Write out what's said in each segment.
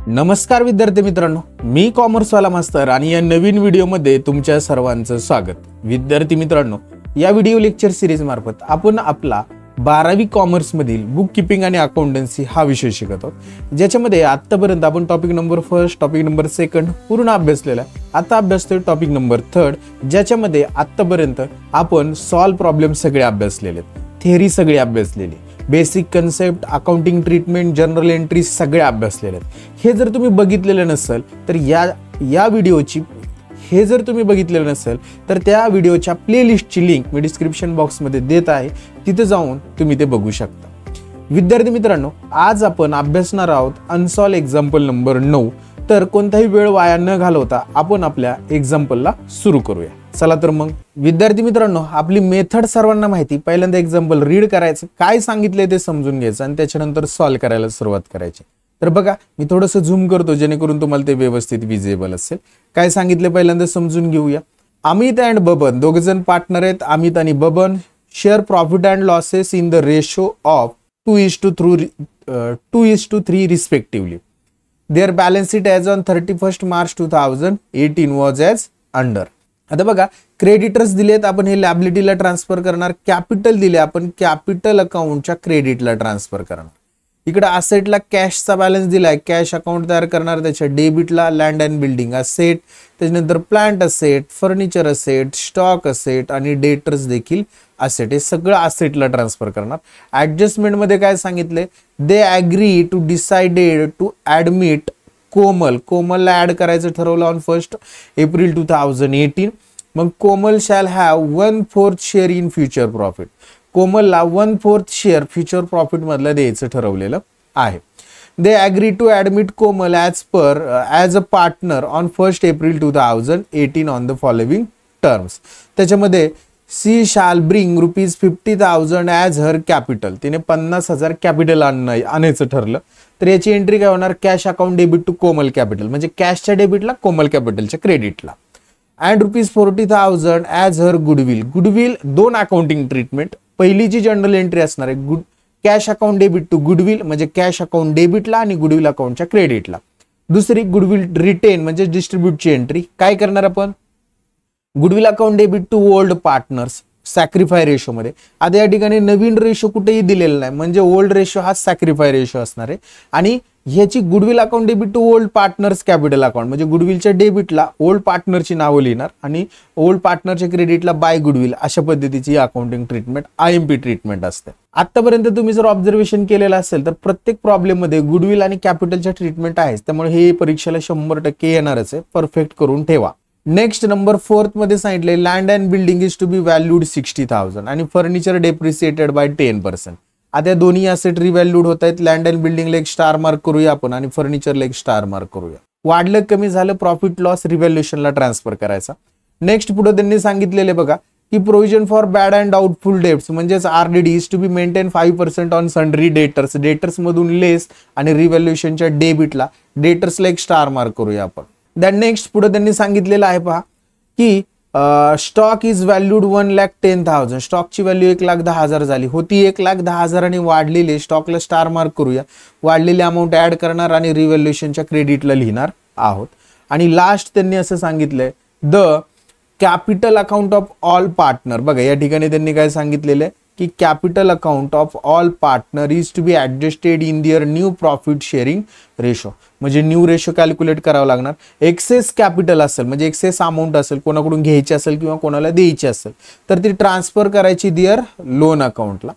नमस्कार विद्यार्थी मित्रांनो, मी कॉमर्सवाला मास्तर आणि या नवीन व्हिडिओमध्ये तुमच्या सर्वांचं स्वागत। विद्यार्थी मित्रांनो, या व्हिडिओ लेक्चर सिरीज मार्फत आपण आपला 12वी कॉमर्स मधील बुक कीपिंग आणि अकाउंटन्सी हा विषय शिकत आहोत, ज्याच्यामध्ये आतापर्यंत आपण टॉपिक नंबर 1, टॉपिक नंबर 2 पूर्ण अभ्यासलेला आहे। आता अभ्यासतोय टॉपिक नंबर 3, ज्याच्यामध्ये आतापर्यंत आपण सॉल्व प्रॉब्लेम सगळे अभ्यासलेले आहेत, थिअरी सगळे अभ्यासलेली, basic concept, accounting treatment, journal entry सगळे अभ्यासलेले आहेत। हे जर तुम्ही बघितलेलं नसेल तर या व्हिडिओची त्या व्हिडिओच्या प्लेलिस्टची लिंक मी डिस्क्रिप्शन बॉक्समध्ये देत आहे, तिथे जाऊन तुम्ही ते बघू शकता। विद्यार्थी मित्रांनो, आज आपण अभ्यासणार आहोत अनसॉल्व एक्झाम्पल नंबर 9। तर कोणताही वेळ वाया न घालवता आपण आपल्या एक्झाम्पलला सुरू करूया। चला तर मग विद्यार्थी मित्रांनो, आपली मेथड सर्वांना माहिती। पहिल्यांदा एक्झाम्पल रीड करायचं, काय सांगितलंय ते समजून घ्यायचं आणि त्याच्यानंतर सॉल्व करायला सुरुवात करायची। तर बघा, मी थोडंसं झूम करतो जेणेकरून तुम्हाला ते व्यवस्थित विजिबल असेल। काय सांगितले पहिल्यांदा समजून घेऊया। अमित अँड बबन दोघे जण पार्टनर आहेत। अमित आणि Baban share profit and losses in the ratio of 2:3 respectively. Their balance sheet as on 31 March 2018 was as under. आता बघा, क्रेडिटर्स दिलेत, आपण हे लायबिलिटीला ट्रान्सफर करणार। कॅपिटल दिले, आपण कॅपिटल अकाउंटच्या क्रेडिटला ट्रान्सफर करणार। इकडे असेटला कॅशचा बॅलन्स दिलाय, कॅश अकाउंट तयार करणार। त्याच्या डेबिटला लँड अँड बिल्डिंग असेट, त्याच्यानंतर plant asset, furniture asset, stock asset आणि डेटर्स देखील असेट, हे सगळं असेटला ट्रान्सफर करणार। ऍडजस्टमेंट मध्ये काय सांगितले, they agree to decided to admit कोमलला ऍड करायचं ठरवलं ऑन 1 एप्रिल 2018। मग Komal shall have 1/4 share in future profit. कोमलला 1/4 शेअर फ्युचर प्रॉफिट मधला द्यायचं ठरवलेलं आहे। दे agree to admit Komal as a partner on 1 April 2018 on the following terms. त्याच्यामध्ये she shall bring ₹50,000 as her capital, तिने 50,000 कॅपिटल आणायचं ठरलं। तर याची एंट्री काय होणार, cash account debit to Komal capital, म्हणजे कॅशच्या डेबिटला कोमल कॅपिटलच्या क्रेडिटला। And ₹40,000 as her goodwill 2 accounting treatment. पहिली जी जनरल एंट्री असणार आहे cash account debit to goodwill, म्हणजे कॅश अकाउंट डेबिटला आणि गुडविल अकाउंटच्या क्रेडिटला। दुसरी गुडविल रिटेन म्हणजे डिस्ट्रीब्यूटची एंट्री। काय करणार आपण, goodwill account debit to old partners sacrifice ratio मध्ये। आता या ठिकाणी नवीन रेशो कुठेही दिलेला नाही, म्हणजे ओल्ड रेशो हा सॅक्रिफाय रेशो असणार आहे। आणि ह्याची goodwill account debit to old partners capital account, म्हणजे गुडविलच्या डेबिटला ओल्ड पार्टनरची नावं लिहिणार आणि ओल्ड पार्टनरच्या क्रेडिटला बाय गुडविल, अशा पद्धतीची अकाउंटिंग ट्रीटमेंट IMP ट्रीटमेंट असते। आतापर्यंत तुम्ही जर ऑब्झर्वेशन केलेलं असेल तर प्रत्येक प्रॉब्लेम मध्ये गुडविल आणि कॅपिटलच्या ट्रीटमेंट आहे, त्यामुळे हे परीक्षेला 100% येणारच आहे, परफेक्ट करून ठेवा। नेक्स्ट नंबर 4 मध्ये सांगितले land and building is to be valued 60,000 आणि फर्निचर डेप्रिसिएटेड बाय 10%। आता या दोन्ही असेट रिव्हॅल्यूड होत आहेत। लँड अँड बिल्डिंगला एक स्टार मार्क करूया आपण आणि फर्निचरला एक स्टार मार्क करूया। वाढलं कमी झालं प्रॉफिट लॉस रिव्हॅल्युएशनला ट्रान्सफर करायचा। नेक्स्ट पुढे त्यांनी सांगितलेले बघा की provision for bad and doubtful debts म्हणजेच RDD is to be maintain 5% on sundry debtors मधून लेस आणि रिव्हॅल्युएशनच्या डेटर्सला एक स्टार मार्क करूया आपण। दॅन नेक्स्ट पुढे त्यांनी सांगितलेलं आहे पहा की स्टॉक इज व्हॅल्यूड 1,10,000, स्टॉकची व्हॅल्यू 1,10,000 झाली होती, 1,10,000 आणि वाढलेले स्टॉकला स्टार मार्क करूया। वाढलेली अमाऊंट ऍड करणार आणि रिव्हॅल्युएशनच्या क्रेडिटला लिहिणार आहोत। आणि लास्ट त्यांनी असं सांगितलंय the capital account of all partner. बघा या ठिकाणी त्यांनी काय सांगितलेलं आहे की capital account of all partner is to be adjusted in their new profit sharing ratio, म्हणजे न्यू रेशो कॅल्क्युलेट करावं लागणार। एक्सेस कॅपिटल असेल म्हणजे एक्सेस अमाऊंट असेल, कोणाकडून घ्यायची असेल किंवा कोणाला द्यायची असेल तर ती ट्रान्सफर करायची दिअर लोन अकाउंटला।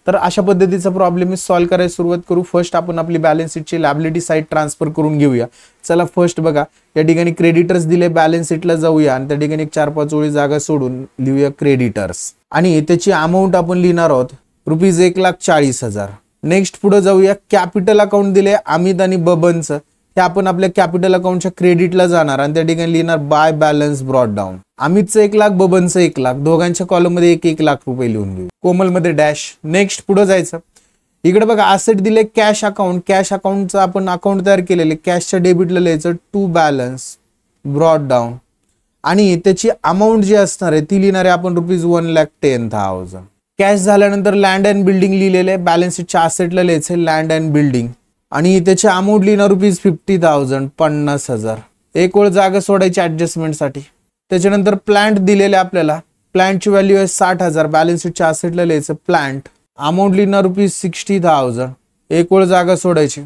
तर अशा पद्धतीचा प्रॉब्लेम सॉल्व्ह करायला सुरुवात करू। फर्स्ट आपण आपली बॅलन्स शीटची लायबिलिटी साईड ट्रान्सफर करून घेऊया। चला फर्स्ट बघा, या ठिकाणी क्रेडिटर्स दिले, बॅलन्स शीटला जाऊया आणि त्या ठिकाणी 4-5 ओळी जागा सोडून लिहूया क्रेडिटर्स आणि त्याची अमाऊंट आपण लिहिणार आहोत ₹1,40,000। नेक्स्ट पुढे जाऊया, कॅपिटल अकाउंट दिले अमित आणि बबनचं, हे आपण आपल्या कॅपिटल अकाउंटच्या क्रेडिटला जाणार आणि त्या ठिकाणी लिहिणार बाय बॅलन्स ब्रॉट डाऊन। अमितचं 1,00,000, बबनचं 1,00,000, दोघांच्या कॉलम मध्ये 1-1 लाख रुपये लिहून घेऊ, कोमल मध्ये डॅश। नेक्स्ट पुढे जायचं, इकडे बघा असेट दिले कॅश अकाउंटचं आपण अकाउंट तयार केलेले, कॅशच्या डेबिटला लिहायचं टू बॅलन्स ब्रॉट डाऊन आणि त्याची अमाऊंट जी असणार आहे ती लिहिणार आहे आपण ₹1,10,000। कॅश झाल्यानंतर लँड अँड बिल्डिंग लिहिलेले, बॅलन्स शीटच्या असेटला लिहायचं लँड अँड बिल्डिंग आणि त्याची अमाऊंट लिहिणार ₹50,000 50,000. एक वेळ जागा सोडायची ऍडजस्टमेंटसाठी. त्याच्यानंतर प्लांट दिलेले आपल्याला, प्लांटची व्हॅल्यू आहे 60,000. बॅलन्स शीटच्या असेटला लिहायचं प्लांट, अमाऊंट लिहिणार ₹60,000. एक वेळ जागा सोडायची.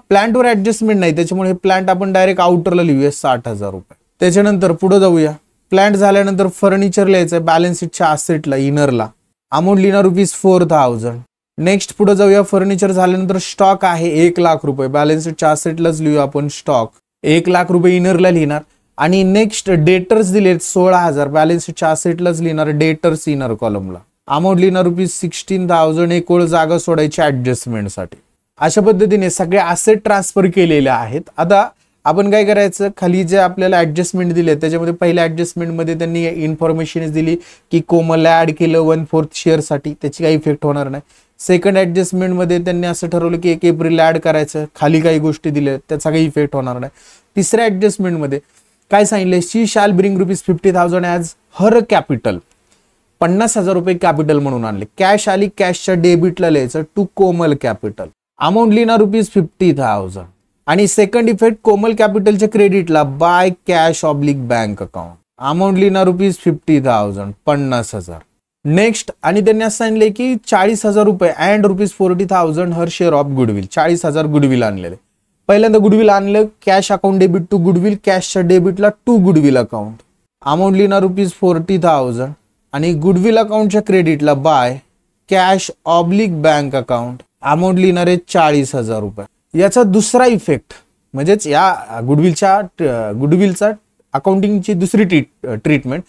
प्लांटवर ऍडजस्टमेंट नाही त्याच्यामुळे हे प्लांट आपण डायरेक्ट आउटरला लिहूया ₹60,000. त्याच्यानंतर पुढे जाऊया. प्लांट झाल्यानंतर फर्निचर लिहायचं बॅलन्स शीटच्या असेटला इनरला, अमाऊंट लिहिणार ₹4,000. नेक्स्ट पुढे जाऊया. फर्निचर झाल्यानंतर स्टॉक आहे ₹1,00,000. बॅलन्स शीटच्या असेटलाच लिहूया आपण स्टॉक, ₹1,00,000 इनरला लिहिणार. आणि नेक्स्ट डेटर्स दिलेत 16,000. बॅलन्स शीटच्या असेटलाच लिहिणार डेटर्स इनर कॉलमला, अमाऊंट लिहिणार ₹16,000. एक वेळ जागा सोडायची ऍडजस्टमेंटसाठी. अशा पद्धतीने सगळे असेट ट्रान्सफर केलेले आहेत. आता आपण काय करायचं, खाली जे आपल्याला ऍडजस्टमेंट दिले त्याच्यामध्ये पहिल्या ऍडजस्टमेंटमध्ये त्यांनी इन्फॉर्मेशन दिली की कोमलला ऍड केलं 1/4 शेअरसाठी, त्याची काही इफेक्ट होणार नाही. सेकंड ऍडजस्टमेंटमध्ये त्यांनी असं ठरवलं की 1 एप्रिलला ऍड करायचं, खाली काही गोष्टी दिल्या त्याचा काही इफेक्ट होणार नाही. तिसऱ्या ऍडजस्टमेंटमध्ये काय सांगितलं, शी शाल bring ₹50,000 as her capital, ₹50,000 capital म्हणून आणले. कॅश आली, कॅशच्या डेबिटला लिहायचं टू कोमल कॅपिटल, अमाऊंट लिहिणार ₹50,000. आणि सेकंड इफेक्ट, कोमल कॅपिटलच्या क्रेडिटला by cash oblique bank account, amount लिहिणार ₹50,000 50,000. नेक्स्ट आणि त्यांनी असं सांगितले की ₹40,000 and ₹40,000 her share of goodwill, 40,000 goodwill आणलेले. पहिल्यांदा गुडविल आणलं, cash account debit to goodwill, कॅशच्या डेबिटला टू गुडविल अकाउंट, अमाऊंट लिहिणार ₹40,000. आणि गुडविल अकाउंटच्या क्रेडिटला by cash oblique bank account, amount लिहिणार आहे ₹40,000. याचा दुसरा इफेक्ट म्हणजेच या गुडविलचा अकाउंटिंगची दुसरी ट्रीटमेंट.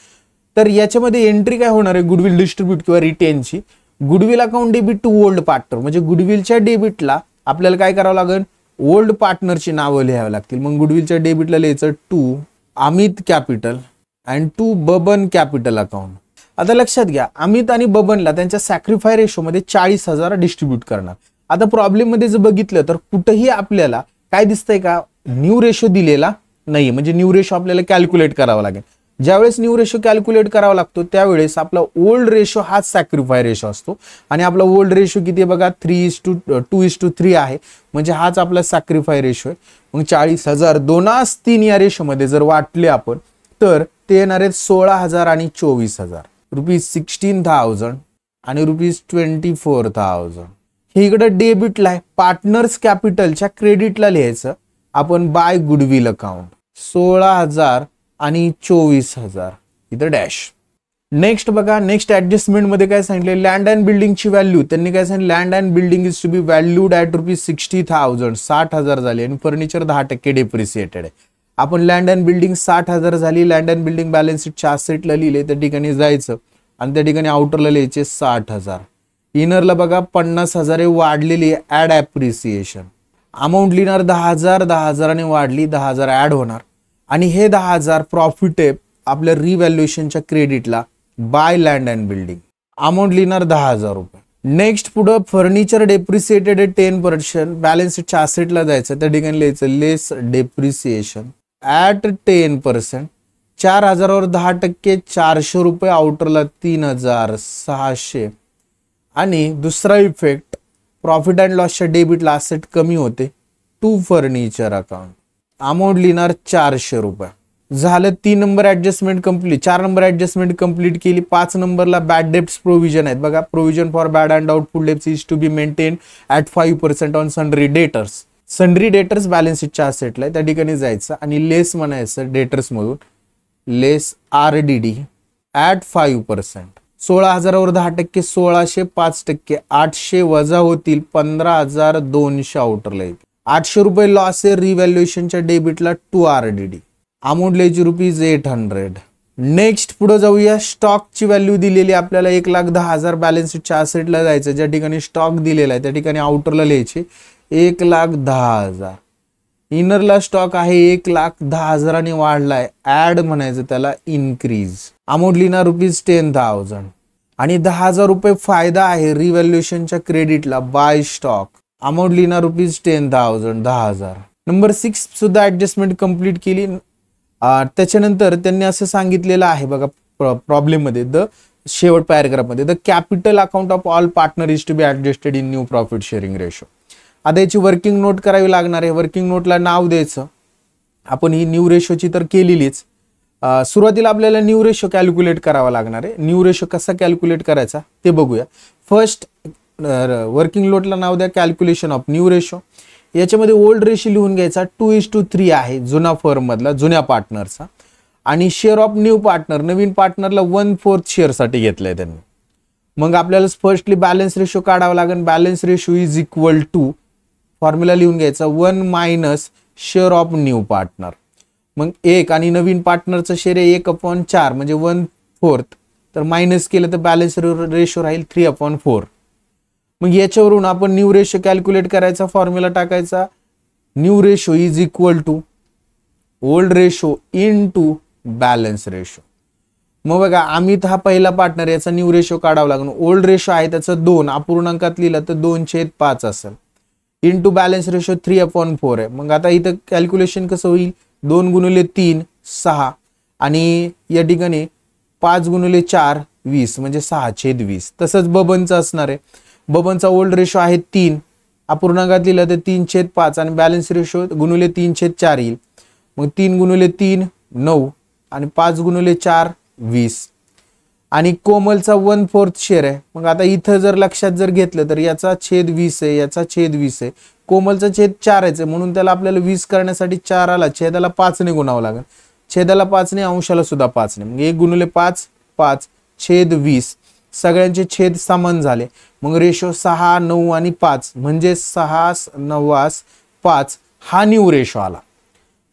तर याच्यामध्ये एंट्री काय होणार आहे, गुडविल डिस्ट्रीब्यूट किंवा रिटेनची. Goodwill account debit to old partner, म्हणजे गुडविलच्या डेबिटला आपल्याला काय करावं लागेल, ओल्ड पार्टनरची नावं लिहावी लागतील. मग गुडविलच्या डेबिटला लिहायचं to Amit capital and to Baban capital account. आता लक्षात घ्या, अमित आणि बबनला त्यांच्या सॅक्रिफाय रेशोमध्ये 40,000 डिस्ट्रीब्यूट करणार. आता प्रॉब्लेम मध्ये जर बघितलं तर कुठेही आपल्याला काय दिसतंय का, न्यू रेशो दिलेला नाही. म्हणजे न्यू रेशो आपल्याला कॅल्क्युलेट करावा लागेल. ज्यावेळेस न्यू रेशो कॅल्क्युलेट करावा लागतो त्यावेळेस आपला ओल्ड रेशो हाच सॅक्रिफाय रेशो असतो. आणि आपला ओल्ड रेशो किती आहे बघा, 3:2:3 आहे. म्हणजे हाच आपला सॅक्रिफाय रेशो आहे. मग 40,000 2:3 या रेशोमध्ये जर वाटले आपण तर ते येणार आहेत 16,000 आणि 24,000, ₹16,000 आणि ₹24,000. हे इकडे डेबिटला आहे, पार्टनर्स कॅपिटलच्या क्रेडिटला लिहायचं आपण बाय गुडविल अकाउंट, 16,000 आणि 24,000 इथं डॅश. नेक्स्ट बघा, नेक्स्ट ऍडजस्टमेंट मध्ये काय सांगितले, लँड अँड बिल्डिंगची व्हॅल्यू त्यांनी काय सांगितलं, land and building is to be valued at ₹60,000, 60,000 झाली. आणि फर्निचर 10% डेप्रिसिएटेड आहे. आपण लँड अँड बिल्डिंग 60,000 झाली, लँड अँड बिल्डिंग बॅलन्स शीटच्या असेटला लिहिले, त्या ठिकाणी जायचं आणि त्या ठिकाणी आउटरला लिहायचे 60,000. इनरला बघा 50,000 वाढलेली ऍड ॲप्रिसिएशन, अमाऊंट लिहिणार 10,000, 10,000 वाढली 10,000 ऍड होणार. आणि हे 10,000 प्रॉफिट आहे आपल्या रिव्हॅल्युएशनच्या क्रेडिटला by land and building, amount लिहिणार ₹10,000. नेक्स्ट पुढं फर्निचर डेप्रिसिएटेड 10%, बॅलन्स शीटच्या असेटला जायचं, त्या ठिकाणी लिहायचं लेस डेप्रिसिएशन ॲट 10%, 4,000 वर 10% ₹400, आउटरला 3,600. आणि दुसरा इफेक्ट, प्रॉफिट अँड लॉसच्या डेबिटला असेट कमी होते टू फर्निचर अकाउंट, अमाऊंट लिहिणार ₹400. झालं 3 number adjustment complete, 4 number adjustment complete केली. 5 नंबरला बॅड डेप्स प्रोव्हिजन आहेत बघा, provision for bad and doubtful debts is to be maintain at 5% on sundry debtors. Sundry debtors balance शीटच्या असेटला आहे, त्या ठिकाणी जायचं आणि लेस म्हणायचं डेटर्स मधून लेस RDD ॲट 5%. 16,000 वर 10% 1,600, 5% 800 वजा होतील 15,200 आउटरला येईल. ₹800 लॉस आहे रिव्हॅल्युएशनच्या डेबिटला टू RDD, अमाऊंट लिहायची ₹800. नेक्स्ट पुढे जाऊया, स्टॉकची व्हॅल्यू दिलेली आपल्याला 1,10,000, बॅलन्स शीटच्या असेटला जायचं, ज्या ठिकाणी स्टॉक दिलेला आहे त्या ठिकाणी आउटरला लिहायचे 1,10,000. इनरला स्टॉक आहे 1,10,000 आणि वाढलाय, ऍड म्हणायचं त्याला इन्क्रीज, अमाऊंट लिहिणार ₹10,000. आणि ₹10,000 फायदा आहे रिव्हॅल्युएशनच्या क्रेडिटला बाय स्टॉक, अमाऊंट लिहिणार ₹10,000 10,000. नंबर 6 सुद्धा ऍडजस्टमेंट कंप्लीट केली. त्याच्यानंतर त्यांनी असं सांगितलेलं आहे बघा प्रॉब्लेम मध्ये, द शेवट पॅराग्राफ मध्ये, the capital account of all partner is to be adjusted in new profit sharing ratio. आता याची वर्किंग नोट करावी लागणार आहे. वर्किंग नोटला नाव द्यायचं. आपण ही न्यू रेशोची तर केलेलीच. सुरुवातीला आपल्याला न्यू रेशो कॅल्क्युलेट करावा लागणार आहे. न्यू रेशो कसा कॅल्क्युलेट करायचा ते बघूया. फर्स्ट वर्किंग नोटला नाव द्या कॅल्क्युलेशन ऑफ न्यू रेशो. याच्यामध्ये ओल्ड रेशो लिहून घ्यायचा 2:3 आहे जुना फर्म मधला, जुन्या पार्टनरचा. आणि शेअर ऑफ न्यू पार्टनर, नवीन पार्टनरला 1/4 शेअरसाठी घेतलंय त्यांनी. मग आपल्याला फर्स्टली बॅलन्स रेशो काढावा लागेल. Balance ratio is equal to formula लिहून घ्यायचा 1 minus share of new partner. मग 1 आणि नवीन पार्टनरचं शेअर आहे 1/4 म्हणजे 1/4. तर मायनस केलं तर बॅलन्स रेशो राहील 3/4. मग याच्यावरून आपण न्यू रेशो कॅल्क्युलेट करायचा. फॉर्म्युला टाकायचा new ratio is equal to old ratio into balance ratio. मग बघा अमित हा पहिला पार्टनर, याचा न्यू रेशो काढावा लागणार. ओल्ड रेशो आहे त्याचं 2, अपूर्णांकात लिहिलं तर 2/5 असेल. इन टू बॅलन्स रेशो 3/4 आहे. मग आता इथं कॅल्क्युलेशन कसं होईल, 2 × 3 6 आणि या ठिकाणी 5 × 4 20 म्हणजे 6/20. तसंच बबनचं असणार आहे. बबनचा ओल्ड रेशो आहे 3, अपूर्णांकात लिहिलं तर 3/5 आणि बॅलन्स रेशो गुणिले 3/4 येईल. मग 3 × 3 9 आणि 5 × 4 20. आणि कोमलचा 1/4 शेअर आहे. मग आता इथं जर लक्षात जर घेतलं तर याचा छेद 20 आहे, याचा छेद 20 आहे. कोमलचा छेद 4 आहे म्हणून त्याला आपल्याला 20 करण्यासाठी 4 आला, छेदाला 5 ने गुणावं लागेल. छेदाला 5 ने, अंशाला सुद्धा 5 ने. मग 1 × 5 5 छेद 20. सगळ्यांचे छेद समान झाले. मग रेशो 6 9 आणि 5 म्हणजे 6 9 5 हा न्यू रेशो आला.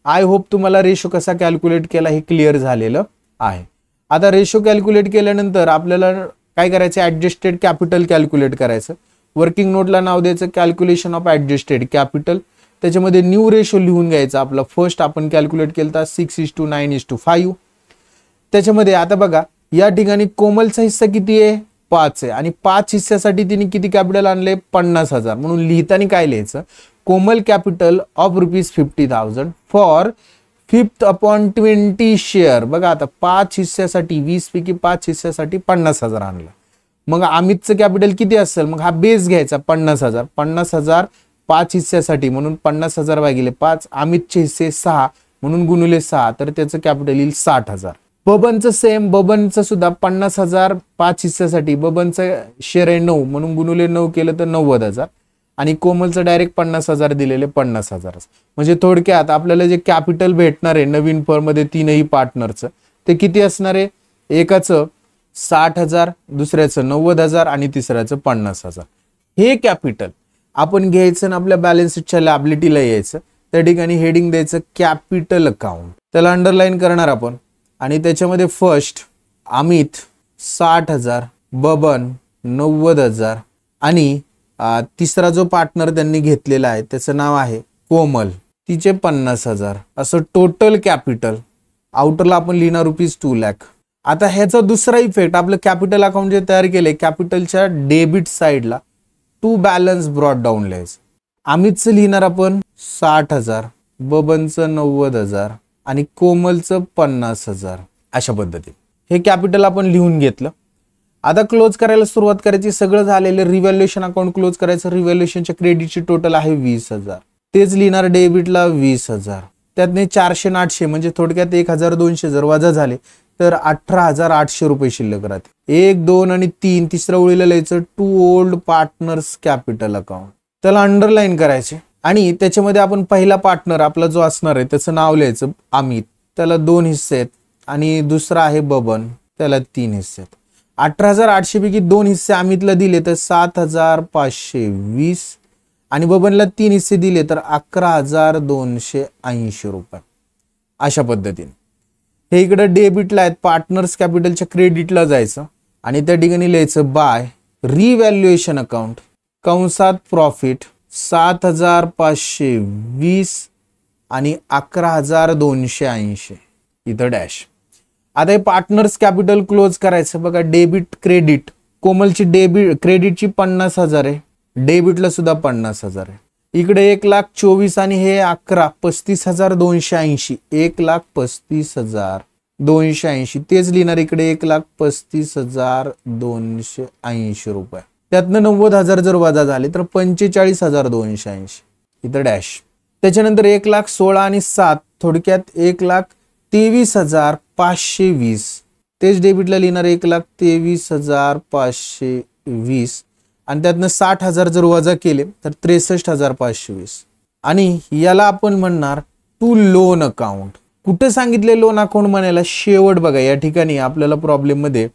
आय होप तुम्हाला रेशो कसा कॅल्क्युलेट केला हे क्लिअर झालेलं आहे. आता रेशो कॅल्क्युलेट केल्यानंतर आपल्याला काय करायचं, ऍडजस्टेड कॅपिटल कॅल्क्युलेट करायचं. वर्किंग नोटला नाव द्यायचं कॅल्क्युलेशन ऑफ ऍडजस्टेड कॅपिटल. त्याच्यामध्ये न्यू रेशो लिहून घ्यायचा आपला. फर्स्ट आपण कॅल्क्युलेट केला 6:9:5. त्याच्यामध्ये आता बघा या ठिकाणी कोमलचा हिस्सा किती आहे, 5 आहे. आणि 5 हिस्स्यासाठी तिने किती कॅपिटल आणले, 50,000. म्हणून लिहिताना काय लिहायचं, कोमल कॅपिटल ऑफ ₹50,000 फॉर 5/20 शेअर. बघा आता 5 हिस्स्यासाठी 20 पैकी 5 हिस्स्यासाठी 50,000 आणलं. मग अमितचं कॅपिटल किती असेल, मग हा बेस घ्यायचा 50,000. 50,000 5 हिस्स्यासाठी म्हणून 50,000 भागिले 5. अमितचे हिस्से 6 म्हणून गुणिले 6 तर त्याचं कॅपिटल येईल 60,000. बबनचं सेम, बबनचं सुद्धा 50,000 5 हिस्स्यासाठी. बबनचं शेअर आहे 9 म्हणून गुणिले 9 केलं तर 90,000. आणि कोमलचं डायरेक्ट 50,000 दिलेले 50,000. म्हणजे थोडक्यात आपल्याला जे कॅपिटल भेटणार आहे नवीन फर्म मध्ये तीनही पार्टनरचं ते किती असणार आहे, एकाचं 60,000, दुसऱ्याचं 90,000 आणि तिसऱ्याचं 50,000. हे कॅपिटल आपण घ्यायचं आणि आपल्या बॅलन्स शीटच्या लायबिलिटीला यायचं. त्या ठिकाणी हेडिंग द्यायचं कॅपिटल अकाउंट. त्याला अंडरलाईन करणार आपण. आणि त्याच्यामध्ये फर्स्ट अमित 60,000, बबन 90,000 आणि तिसरा जो पार्टनर त्यांनी घेतलेला आहे त्याचं नाव आहे कोमल, तिचे 50,000. असं टोटल कॅपिटल. आउटरला आपण लिहिणार ₹2 लाख. आता ह्याचा दुसरा इफेक्ट, आपलं कॅपिटल अकाउंट जे तयार केले कॅपिटलच्या डेबिट साइडला टू बॅलन्स ब्रॉट डाऊन लिहायचं. अमितचं लिहिणार आपण 60,000, बबनचं 90,000 आणि कोमलचं 50,000. अशा पद्धतीने हे कॅपिटल आपण लिहून घेतलं. आता क्लोज करायला सुरुवात करायची. सगळं झालेलं रिव्हॅल्युएशन अकाउंट क्लोज करायचं. रिव्हॅल्युएशनच्या क्रेडिटची टोटल आहे 20,000. तेच लिहिणार डेबिटला 20,000. त्यातने 400 आणि 800 म्हणजे थोडक्यात 1,200 जर वजा झाले तर 18,800 रुपये शिल्लक राहते. 1 2 आणि 3 तिसरं ओळीला लिहायचं to old partners capital account. त्याला अंडरलाईन करायचे. आणि त्याच्यामध्ये आपण पहिला पार्टनर आपला जो असणार आहे त्याचं नाव लिहायचं अमित. त्याला 2 हिस्से आहेत. आणि दुसरा आहे बबन, त्याला 3 हिस्से आहेत. 18,800 पैकी 2 हिस्से अमितला दिले तर 7,520 आणि बबनला 3 हिस्से दिले तर 11,280 रुपये. अशा पद्धतीने हे इकडे डेबिटला आहेत. पार्टनर्स कॅपिटलच्या क्रेडिटला जायचं आणि त्या ठिकाणी लिहायचं बाय रिव्हॅल्युएशन अकाउंट कंसात प्रॉफिट 7,520 आणि 11,280 इथं डॅश. आता हे पार्टनर्स कॅपिटल क्लोज करायचं. बघा डेबिट क्रेडिट, कोमलची डेबिट क्रेडिटची 50,000 आहे, डेबिटला सुद्धा 50,000 आहे. इकडे 1,24,000 आणि हे 11 35,280. 1,35,280 तेच लिहिणार इकडे 1,35,280 रुपये. त्यातनं 90,000 जर वजा झाले तर 45,280 इथं डॅश. त्याच्यानंतर 1,16,000 आणि 7 थोडक्यात 1,23,520 तेच डेबिटला लिहिणार 1,23,520 आणि त्यातनं 60,000 जर वजा केले तर 63,520 आणि याला आपण म्हणणार टू लोन अकाउंट. कुठे सांगितले लोन अकाउंट म्हणायला? शेवट बघा या ठिकाणी आपल्याला प्रॉब्लेम मध्ये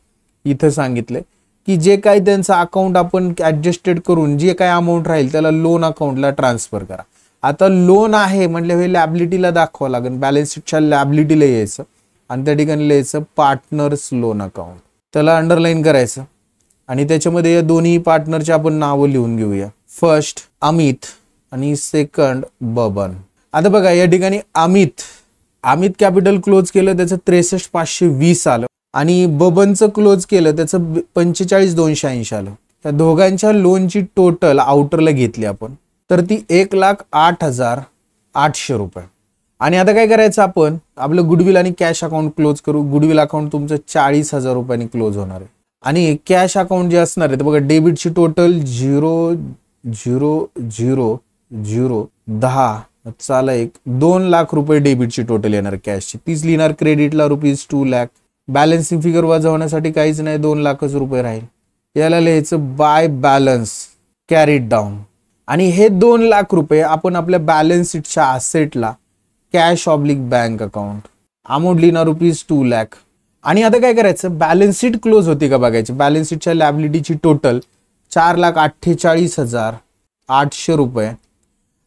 इथं सांगितलंय की जे काही त्यांचं अकाउंट आपण ऍडजस्टेड करून जे काही अमाऊंट राहील त्याला लोन अकाउंटला ट्रान्सफर करा. आता लोन आहे म्हटलं हे लॅबिलिटीला दाखवावं लागेल, बॅलन्स शीटच्या लॅबिलिटीला यायचं आणि त्या ठिकाणी लिहायचं पार्टनर्स लोन अकाउंट. त्याला अंडरलाईन करायचं आणि त्याच्यामध्ये या दोन्ही पार्टनरचे आपण नावं लिहून घेऊया. फर्स्ट अमित आणि सेकंड बबन. आता बघा या ठिकाणी अमित कॅपिटल क्लोज केलं त्याचं 63,520 आलं आणि बबनचं क्लोज केलं त्याचं 45,280 आलं. त्या दोघांच्या लोनची टोटल आउटरला घेतली आपण तर ती 1,08,800 रुपये. आणि आता काय करायचं आपण आपलं गुडविल आणि कॅश अकाउंट क्लोज करू. गुडविल अकाउंट तुमचं 40,000 रुपयांनी क्लोज होणार आहे आणि कॅश अकाउंट जे असणार आहे तर बघा डेबिटची टोटल 0,0,0,0,10 चाला 2 लाख रुपये डेबिटची टोटल येणार कॅशची. तीच लिहिणार क्रेडिटला ₹2 लाख. बॅलन्सिंग फिगर वजा होण्यासाठी काहीच नाही 2 लाखच रुपये राहील. याला लिहायचं बाय बॅलन्स कॅरीड डाऊन आणि हे 2 लाख रुपये आपण आपल्या बॅलन्स शीटच्या असेटला cash oblique bank account amount लिहिणार ₹2 लाख. आणि आता काय करायचं बॅलन्स शीट क्लोज होती का बघायची. बॅलन्स शीटच्या लॅबिलिटीची टोटल 4,48,800 रुपये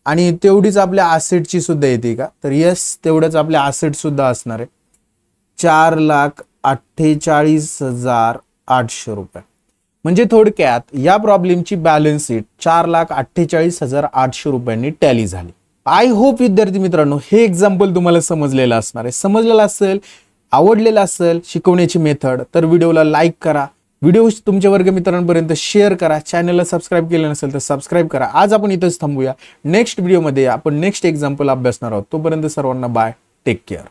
आणि तेवढीच आपल्या असेटची सुद्धा येते का तर यस तेवढंच आपल्या असेट सुद्धा असणार आहे 4,48,800 रुपये. म्हणजे थोडक्यात या प्रॉब्लेमची बॅलन्स शीट 4,48,800 रुपयांनी टॅली झाली. आय होप विद्यार्थी मित्रांनो हे एक्झाम्पल तुम्हाला समजलेलं असणार आहे. समजलेलं असेल, आवडलेलं असेल शिकवण्याची मेथड तर व्हिडिओला लाईक करा, व्हिडिओ तुमच्या वर्गमित्रांपर्यंत शेअर करा, चॅनलला सबस्क्राईब केलं नसेल तर सबस्क्राईब करा. आज आपण इथंच थांबूया. नेक्स्ट व्हिडिओमध्ये आपण नेक्स्ट एक्झाम्पल अभ्यासणार आहोत. तोपर्यंत सर्वांना बाय, टेक केअर.